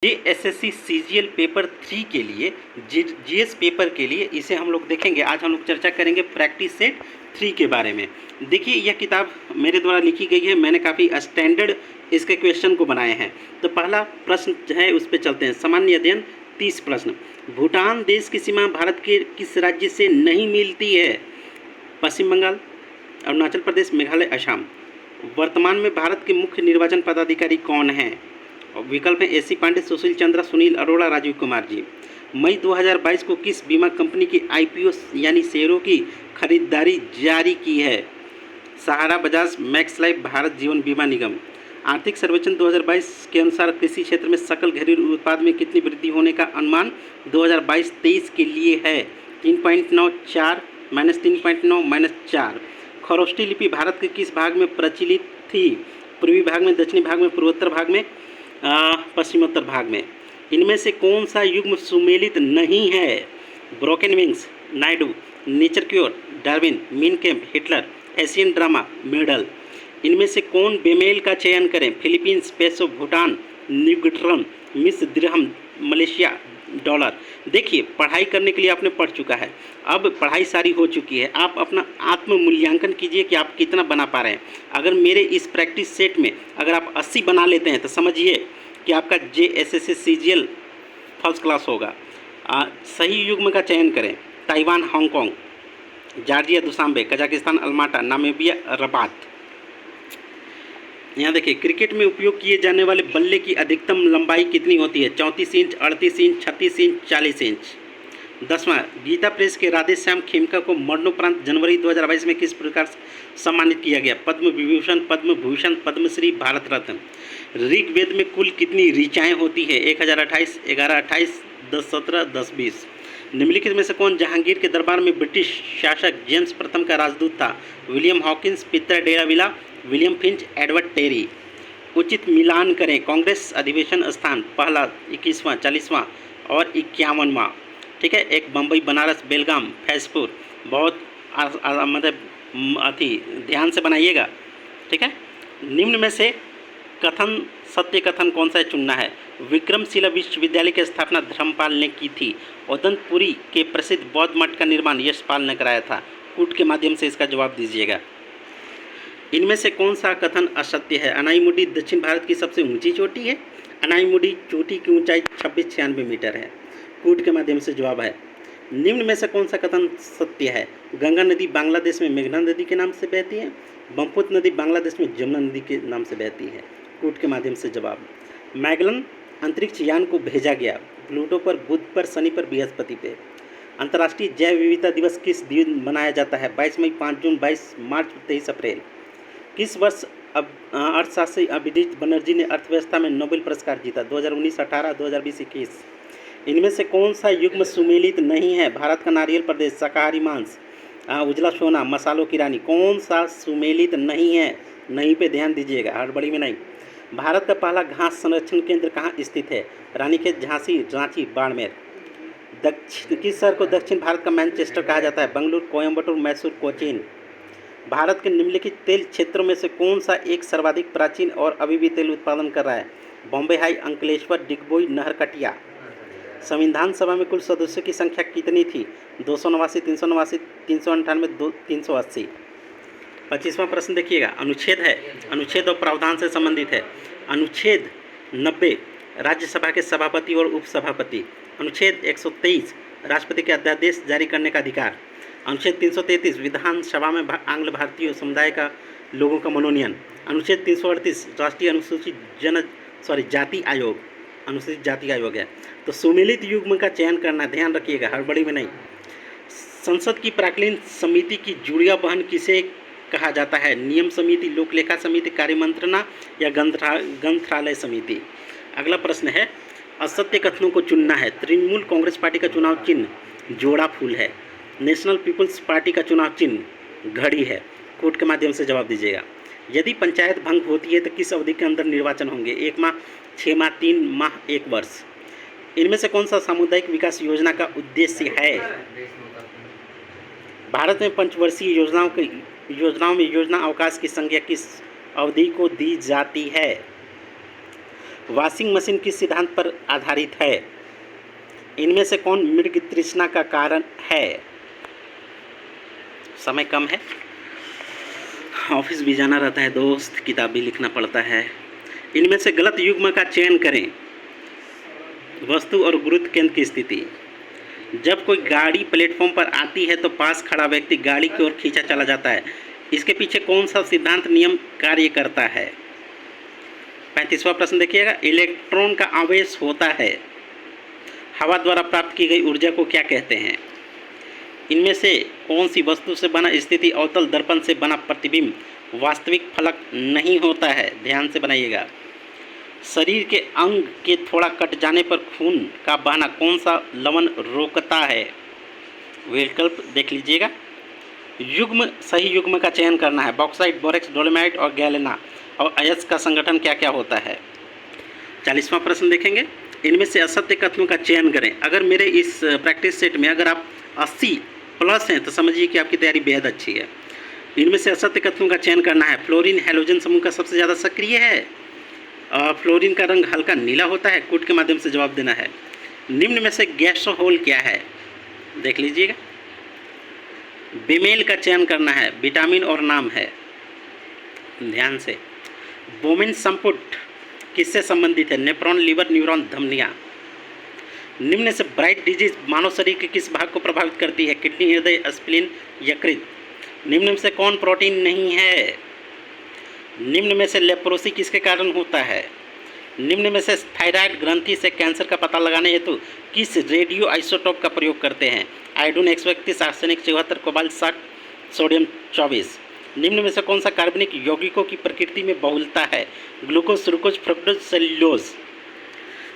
SSC CGL paper 3 के लिए GS paper के लिए इसे हम लोग देखेंगे। आज हम लोग चर्चा करेंगे प्रैक्टिस सेट 3 के बारे में। देखिए यह किताब मेरे द्वारा लिखी गई है, मैंने काफ़ी स्टैंडर्ड इसके क्वेश्चन को बनाए हैं। तो पहला प्रश्न है उस पर चलते हैं। सामान्य अध्ययन 30 प्रश्न। भूटान देश की सीमा भारत के किस राज्य से नहीं मिलती है? पश्चिम बंगाल, अरुणाचल प्रदेश, मेघालय, असम। वर्तमान में भारत के मुख्य निर्वाचन पदाधिकारी कौन हैं? विकल्प है एसी पांडे, सुशील चंद्रा, सुनील अरोड़ा, राजीव कुमार जी। मई 2022 को किस बीमा कंपनी की आईपीओ यानी शेयरों की खरीदारी जारी की है? सहारा, बजाज, मैक्स लाइफ, भारत जीवन बीमा निगम। आर्थिक सर्वेक्षण 2022 के अनुसार कृषि क्षेत्र में सकल घरेलू उत्पाद में कितनी वृद्धि होने का अनुमान 2022-23 के लिए है? 3.9, 4, -3.9, -4। खरोष्ठी लिपि भारत के किस भाग में प्रचलित थी? पूर्वी भाग में, दक्षिणी भाग में, पूर्वोत्तर भाग में, पश्चिमोत्तर भाग में। इनमें से कौन सा युग्म सुमेलित नहीं है? Broken wings, Naidu, nature cure, Darwin, mean camp, Hitler, Asian drama, medal. इनमें से कौन बेमेल का चयन करें? फिलीपींस, पेसो, भूटान, न्यूगट्रन, मिस्र, दिरहम, मलेशिया, डॉलर। देखिए पढ़ाई करने के लिए आपने पढ़ चुका है, अब पढ़ाई सारी हो चुकी है, आप अपना आत्म मूल्यांकन कीजिए कि आप कितना बना पा रहे हैं। अगर मेरे इस प्रैक्टिस सेट में अगर आप 80 बना लेते हैं तो समझिए कि आपका JSSC CGL फर्स्ट क्लास होगा। सही युग्म का चयन करें। Taiwan, Hong Kong, Georgia, Dushanbe, Kazakhstan, Almaty, Namibia, Rabat. यहाँ देखिए क्रिकेट में उपयोग किए जाने वाले बल्ले की अधिकतम लंबाई कितनी होती है? 34 इंच, 38 इंच, 36 इंच, 40 इंच। 10वां, गीता प्रेस के राधेश्याम खेमका को मरणोपरांत जनवरी 2022 में किस प्रकार सम्मानित किया गया? पद्म विभूषण, पद्म भूषण, पद्मश्री, भारत रत्न। ऋग्वेद में कुल कितनी ऋचाएँ होती है? 1028, 1128, 1017, 1020। निम्नलिखित में से कौन जहांगीर के दरबार में ब्रिटिश शासक जेम्स प्रथम का राजदूत था? William Hawkins, Peter Delavilla, William Finch, Edward Terry. उचित मिलान करें। कांग्रेस अधिवेशन स्थान पहला 21वां, 40वां और 51वां। ठीक है। एक बम्बई, बनारस, बेलगाम, फैजपुर। बहुत मतलब अति ध्यान से बनाइएगा। ठीक है। निम्न में से कथन सत्य कथन कौन सा चुनना है? विक्रमशिला विश्वविद्यालय की स्थापना धर्मपाल ने की थी। उदनपुरी के प्रसिद्ध बौद्ध मठ का निर्माण यशपाल ने कराया था। कूट के माध्यम से इसका जवाब दीजिएगा। इनमें से कौन सा कथन असत्य है? अनाईमुडी दक्षिण भारत की सबसे ऊंची चोटी है। अनाईमुडी चोटी की ऊंचाई 2696 मीटर है। कूट के माध्यम से जवाब है। निम्न में से कौन सा कथन सत्य है? गंगा नदी बांग्लादेश में मेघना नदी के नाम से बहती है। ब्रह्मपुत्र नदी बांग्लादेश में जमुना नदी के नाम से बहती है। कूट के माध्यम से जवाब। मैगलन अंतरिक्ष यान को भेजा गया। प्लूटो पर, बुध पर, शनि पर, बृहस्पति पे। अंतर्राष्ट्रीय जैव विविधता दिवस किस दिन मनाया जाता है? 22 मई, 5 जून, 22 मार्च, 23 अप्रैल। किस वर्ष अर्थशास्त्री अभिजीत बनर्जी ने अर्थव्यवस्था में नोबेल पुरस्कार जीता? 2019, 18, 2020, 21। इनमें से कौन सा युग्म सुमेलित नहीं है? भारत का नारियल प्रदेश, शाकाहारी मांस, उजला सोना, मसालों की रानी। कौन सा सुमेलित नहीं है? नहीं पे ध्यान दीजिएगा, हड़बड़ी में नहीं। भारत का पहला घास संरक्षण केंद्र कहाँ स्थित है? रानीखेत, झांसी, रांची, बाड़मेर। किस शहर को दक्षिण भारत का मैनचेस्टर कहा जाता है? बंगलुरु, कोयम्बटूर, मैसूर, कोचीन। भारत के निम्नलिखित तेल क्षेत्रों में से कौन सा एक सर्वाधिक प्राचीन और अभी भी तेल उत्पादन कर रहा है? बॉम्बे हाई, अंकलेश्वर, डिगबोई, नहरकटिया। संविधान सभा में कुल सदस्यों की संख्या कितनी थी? 289, 389, 398, 380। 25वां प्रश्न देखिएगा। अनुच्छेद है, अनुच्छेद और प्रावधान से संबंधित है। अनुच्छेद 90 राज्यसभा के सभापति और उपसभापति। अनुच्छेद 123 राष्ट्रपति के अध्यादेश जारी करने का अधिकार। अनुच्छेद 333 विधानसभा में आंग्ल भारतीय समुदाय का लोगों का मनोनयन। अनुच्छेद 338 राष्ट्रीय अनुसूचित जाति आयोग, अनुसूचित जाति आयोग है। तो सुमेलित युग्म का चयन करना, ध्यान रखिएगा, हड़बड़ी में नहीं। संसद की प्राक्कलीन समिति की जुड़िया बहन किसे कहा जाता है? नियम समिति, लोकलेखा समिति, कार्यमंत्रणा या ग्रंथालय समिति। अगला प्रश्न है, असत्य कथनों को चुनना है। तृणमूल कांग्रेस पार्टी का चुनाव चिन्ह जोड़ा फूल है। नेशनल पीपल्स पार्टी का चुनाव चिन्ह घड़ी है। कोर्ट के माध्यम से जवाब दीजिएगा। यदि पंचायत भंग होती है तो किस अवधि के अंदर निर्वाचन होंगे? 1 माह, 6 माह, 3 माह, 1 वर्ष। इनमें से कौन सा सामुदायिक विकास योजना का उद्देश्य है? भारत में पंचवर्षीय योजनाओं में योजना अवकाश की संज्ञा किस अवधि को दी जाती है? वॉशिंग मशीन किस सिद्धांत पर आधारित है? इनमें से कौन मृग तृष्णा का कारण है? समय कम है, ऑफिस भी जाना रहता है दोस्त, किताब भी लिखना पड़ता है। इनमें से गलत युग्म का चयन करें। वस्तु और गुरुत्व केंद्र की स्थिति। जब कोई गाड़ी प्लेटफॉर्म पर आती है तो पास खड़ा व्यक्ति गाड़ी की ओर खींचा चला जाता है। इसके पीछे कौन सा सिद्धांत नियम कार्य करता है? 35वां प्रश्न देखिएगा, इलेक्ट्रॉन का आवेश होता है। हवा द्वारा प्राप्त की गई ऊर्जा को क्या कहते हैं? इनमें से कौन सी वस्तु से बना स्थिति अवतल दर्पण से बना प्रतिबिंब वास्तविक फलक नहीं होता है? ध्यान से बनाइएगा। शरीर के अंग के थोड़ा कट जाने पर खून का बहना कौन सा लवण रोकता है? विकल्प देख लीजिएगा। युग्म, सही युग्म का चयन करना है। बॉक्साइट, बोरेक्स, डोलोमाइट और गैलेना और अयस्क का संगठन क्या क्या होता है? 40वां प्रश्न देखेंगे, इनमें से असत्य कथनों का चयन करें। अगर मेरे इस प्रैक्टिस सेट में अगर आप 80 प्लस हैं तो समझिए कि आपकी तैयारी बेहद अच्छी है। इनमें से असत्य कथनों का चयन करना है। फ्लोरीन हैलोजन समूह का सबसे ज़्यादा सक्रिय है। फ्लोरीन का रंग हल्का नीला होता है। कूट के माध्यम से जवाब देना है। निम्न में से गैस्ट्रोहोल क्या है? देख लीजिएगा। बीमेल का चयन करना है। विटामिन और नाम है, ध्यान से। बोमिन संपुट किससे संबंधित है? नेफ्रॉन, लीवर, न्यूरॉन, धमनियाँ। निम्न से ब्राइट डिजीज मानव शरीर के किस भाग को प्रभावित करती है? किडनी, हृदय, स्प्लीन, यकृत। निम्न में से कौन प्रोटीन नहीं है? निम्न में से लेप्रोसी किसके कारण होता है? निम्न में से थायराइड ग्रंथि से कैंसर का पता लगाने हेतु किस रेडियो आइसोटोप का प्रयोग करते हैं? Iodine 131, arsenic 74, cobalt 60, sodium 24। निम्न में से कौन सा कार्बनिक यौगिकों की प्रकृति में बहुलता है? Glucose, sucrose, fructose, cellulose.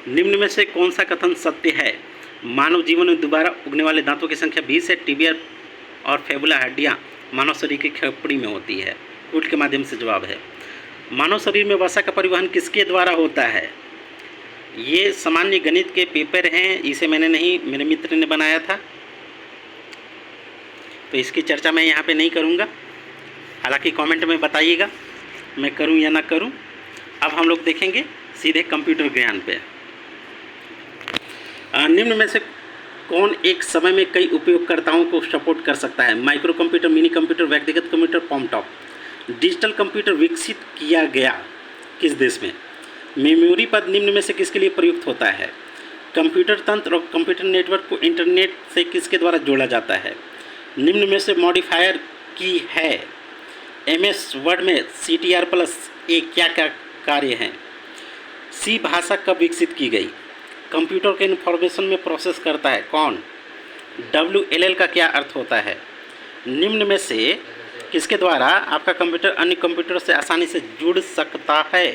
निम्न में से कौन सा कथन सत्य है? मानव जीवन में दोबारा उगने वाले दांतों की संख्या 20 है। टिबिया और फेबुला हड्डियाँ मानव शरीर की खोपड़ी में होती है। कूट के माध्यम से जवाब है। मानव शरीर में वसा का परिवहन किसके द्वारा होता है? ये सामान्य गणित के पेपर हैं, इसे मैंने नहीं, मेरे मित्र ने बनाया था, तो इसकी चर्चा मैं यहाँ पे नहीं करूँगा। हालांकि कमेंट में बताइएगा मैं करूँ या ना करूँ। अब हम लोग देखेंगे सीधे कंप्यूटर ज्ञान पे। निम्न में से कौन एक समय में कई उपयोगकर्ताओं को सपोर्ट कर सकता है? माइक्रो कंप्यूटर, मिनी कंप्यूटर, व्यक्तिगत कंप्यूटर, पॉमटॉप। डिजिटल कंप्यूटर विकसित किया गया किस देश में? मेमोरी पद निम्न में से किसके लिए प्रयुक्त होता है? कंप्यूटर तंत्र और कंप्यूटर नेटवर्क को इंटरनेट से किसके द्वारा जोड़ा जाता है? निम्न में से मॉडिफायर की है? MS वर्ड में CTR+A क्या क्या कार्य हैं? सी भाषा कब विकसित की गई? कंप्यूटर के इन्फॉर्मेशन में प्रोसेस करता है कौन? WLL का क्या अर्थ होता है? निम्न में से किसके द्वारा आपका कंप्यूटर अन्य कंप्यूटर से आसानी से जुड़ सकता है?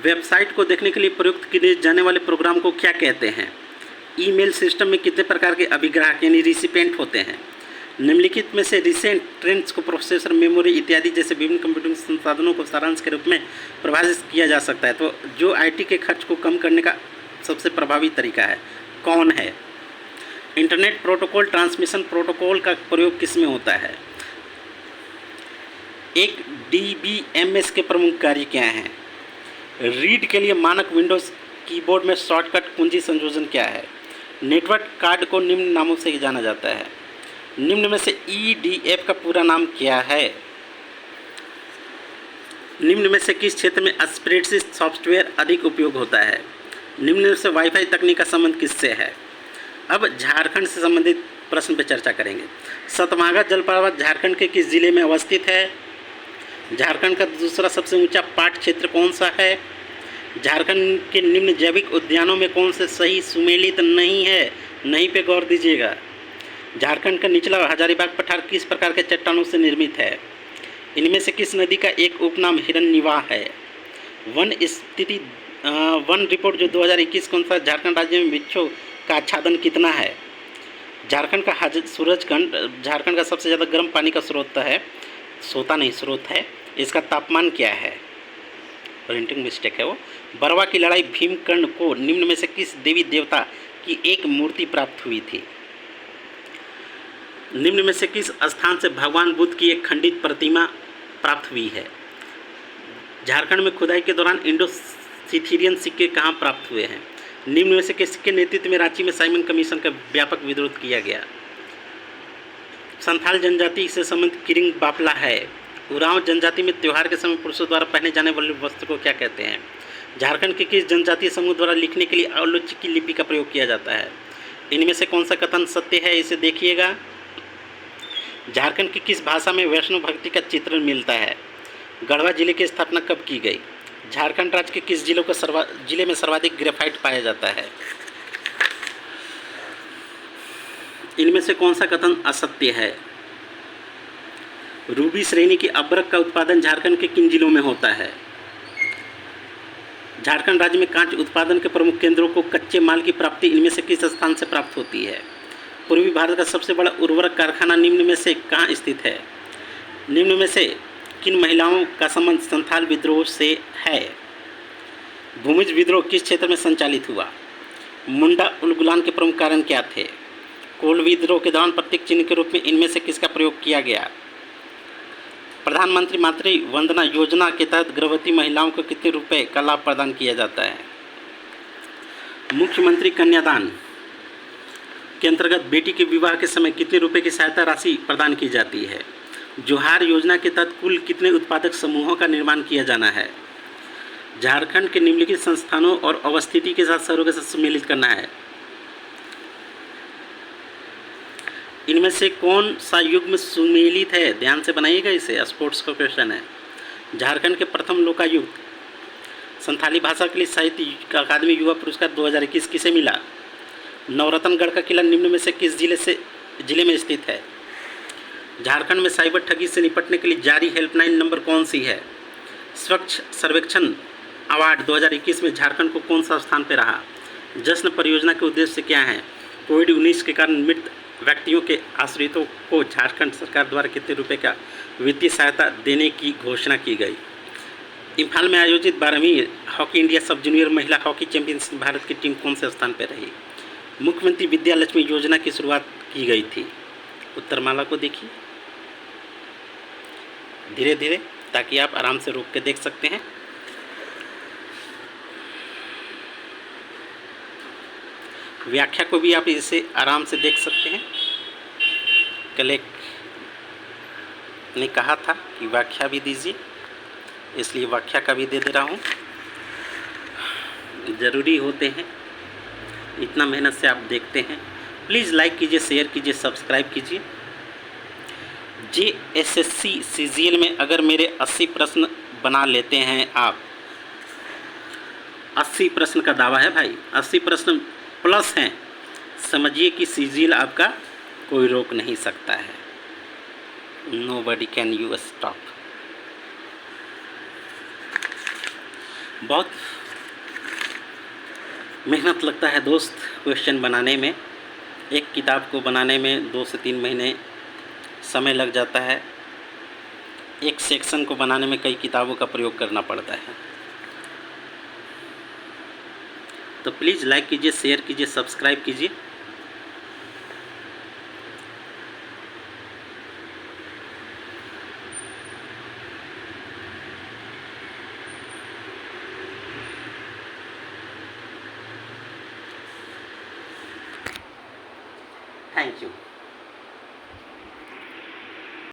वेबसाइट को देखने के लिए प्रयुक्त किए जाने वाले प्रोग्राम को क्या कहते हैं? ईमेल सिस्टम में कितने प्रकार के अभिग्राहक यानी रिसिपेंट होते हैं? निम्नलिखित में से रिसेंट ट्रेंड्स को प्रोसेसर, मेमोरी इत्यादि जैसे विभिन्न कंप्यूटिंग संसाधनों को सारांश के रूप में परिभाषित किया जा सकता है। तो जो IT के खर्च को कम करने का सबसे प्रभावी तरीका है, कौन है? इंटरनेट प्रोटोकॉल ट्रांसमिशन प्रोटोकॉल का प्रयोग किस में होता है? एक DBMS के प्रमुख कार्य क्या हैं? रीड के लिए मानक विंडोज़ कीबोर्ड में शॉर्टकट कुंजी संयोजन क्या है? नेटवर्क कार्ड को निम्न नामों से जाना जाता है। निम्न में से EDF का पूरा नाम क्या है? निम्न में से किस क्षेत्र में स्प्रेडशीट सॉफ्टवेयर अधिक उपयोग होता है? निम्न में से वाईफाई तकनीक का संबंध किससे है? अब झारखंड से संबंधित प्रश्न पर चर्चा करेंगे। सतमागा जलप्रपात झारखंड के किस जिले में अवस्थित है? झारखंड का दूसरा सबसे ऊंचा पाट क्षेत्र कौन सा है? झारखंड के निम्न जैविक उद्यानों में कौन से सही सुमेलित नहीं है? नहीं पे गौर दीजिएगा। झारखंड का निचला हजारीबाग पठार किस प्रकार के चट्टानों से निर्मित है? इनमें से किस नदी का एक उपनाम हिरण्यवाह है? वन रिपोर्ट जो 2021 के अनुसार झारखंड राज्य में वृक्षों का आच्छादन कितना है? झारखंड का सूरजकुंड झारखंड का सबसे ज़्यादा गर्म पानी का स्रोत है, सोता नहीं स्रोत है। इसका तापमान क्या है? प्रिंटिंग मिस्टेक है वो। बरवा की लड़ाई भीमकर्ण को निम्न में से किस देवी देवता की एक मूर्ति प्राप्त हुई थी? निम्न में से किस स्थान से भगवान बुद्ध की एक खंडित प्रतिमा प्राप्त हुई है? झारखंड में खुदाई के दौरान इंडो सिथेरियन सिक्के कहाँ प्राप्त हुए हैं? निम्न में से किसके नेतृत्व में रांची में साइमन कमीशन का व्यापक विरोध किया गया? संथाल जनजाति से संबंधित किरिंग बापला है। उरांव जनजाति में त्यौहार के समय पुरुषों द्वारा पहने जाने वाले वस्त्र को क्या कहते हैं? झारखंड के किस जनजातीय समूह द्वारा लिखने के लिए आलोच्य की लिपि का प्रयोग किया जाता है? इनमें से कौन सा कथन सत्य है, इसे देखिएगा। झारखंड की किस भाषा में वैष्णव भक्ति का चित्रण मिलता है? गढ़वा जिले की स्थापना कब की गई? झारखंड राज्य के किस जिले में सर्वाधिक ग्रेफाइट पाया जाता है? इनमें से कौन सा कथन असत्य है? रूबी श्रेणी की अभ्रक का उत्पादन झारखंड के किन जिलों में होता है? झारखंड राज्य में कांच उत्पादन के प्रमुख केंद्रों को कच्चे माल की प्राप्ति इनमें से किस स्थान से प्राप्त होती है? पूर्वी भारत का सबसे बड़ा उर्वरक कारखाना निम्न में से कहाँ स्थित है? निम्न में से किन महिलाओं का संबंध संथाल विद्रोह से है? भूमिज विद्रोह किस क्षेत्र में संचालित हुआ? मुंडा उलगुलान के प्रमुख कारण क्या थे? कोल विद्रोह के दौरान प्रतीक चिन्ह के रूप में इनमें से किसका प्रयोग किया गया? प्रधानमंत्री मातृ वंदना योजना के तहत गर्भवती महिलाओं को कितने रुपए का लाभ प्रदान किया जाता है? मुख्यमंत्री कन्यादान के अंतर्गत बेटी के विवाह के समय कितने रुपए की सहायता राशि प्रदान की जाती है? जोहार योजना के तहत कुल कितने उत्पादक समूहों का निर्माण किया जाना है? झारखंड के निम्नलिखित संस्थानों और अवस्थिति के साथ शहरों के साथ सम्मिलित करना है। इनमें से कौन सा युग्म सुमेलित है? ध्यान से बनाइएगा, इसे स्पोर्ट्स का क्वेश्चन है। झारखंड के प्रथम लोकायुक्त संथाली भाषा के लिए साहित्य अकादमी युवा पुरस्कार 2021 किसे मिला? नवरत्नगढ़ का किला निम्न में से किस जिले में स्थित है? झारखंड में साइबर ठगी से निपटने के लिए जारी हेल्पलाइन नंबर कौन सी है? स्वच्छ सर्वेक्षण अवार्ड 2021 में झारखंड को कौन सा स्थान पर रहा? जश्न परियोजना के उद्देश्य क्या है? कोविड-19 के कारण मृत व्यक्तियों के आश्रितों को झारखंड सरकार द्वारा कितने रुपए का वित्तीय सहायता देने की घोषणा की गई? इम्फाल में आयोजित 12वीं हॉकी इंडिया सब जूनियर महिला हॉकी चैंपियनशिप भारत की टीम कौन से स्थान पर रही? मुख्यमंत्री विद्या लक्ष्मी योजना की शुरुआत की गई थी। उत्तरमाला को देखिए धीरे धीरे, ताकि आप आराम से रोक के देख सकते हैं। व्याख्या को भी आप इसे आराम से देख सकते हैं। कल एक ने कहा था कि व्याख्या भी दीजिए, इसलिए व्याख्या का भी दे रहा हूँ। ज़रूरी होते हैं, इतना मेहनत से आप देखते हैं। प्लीज़ लाइक कीजिए, शेयर कीजिए, सब्सक्राइब कीजिए। JSSC CGL में अगर मेरे 80 प्रश्न बना लेते हैं आप, 80 प्रश्न का दावा है भाई, 80 प्रश्न प्लस हैं, समझिए कि CGL आपका कोई रोक नहीं सकता है। Nobody can you stop। बहुत मेहनत लगता है दोस्त क्वेश्चन बनाने में। एक किताब को बनाने में 2 से 3 महीने समय लग जाता है। एक सेक्शन को बनाने में कई किताबों का प्रयोग करना पड़ता है। तो प्लीज़ लाइक कीजिए, शेयर कीजिए, सब्सक्राइब कीजिए। Thank you.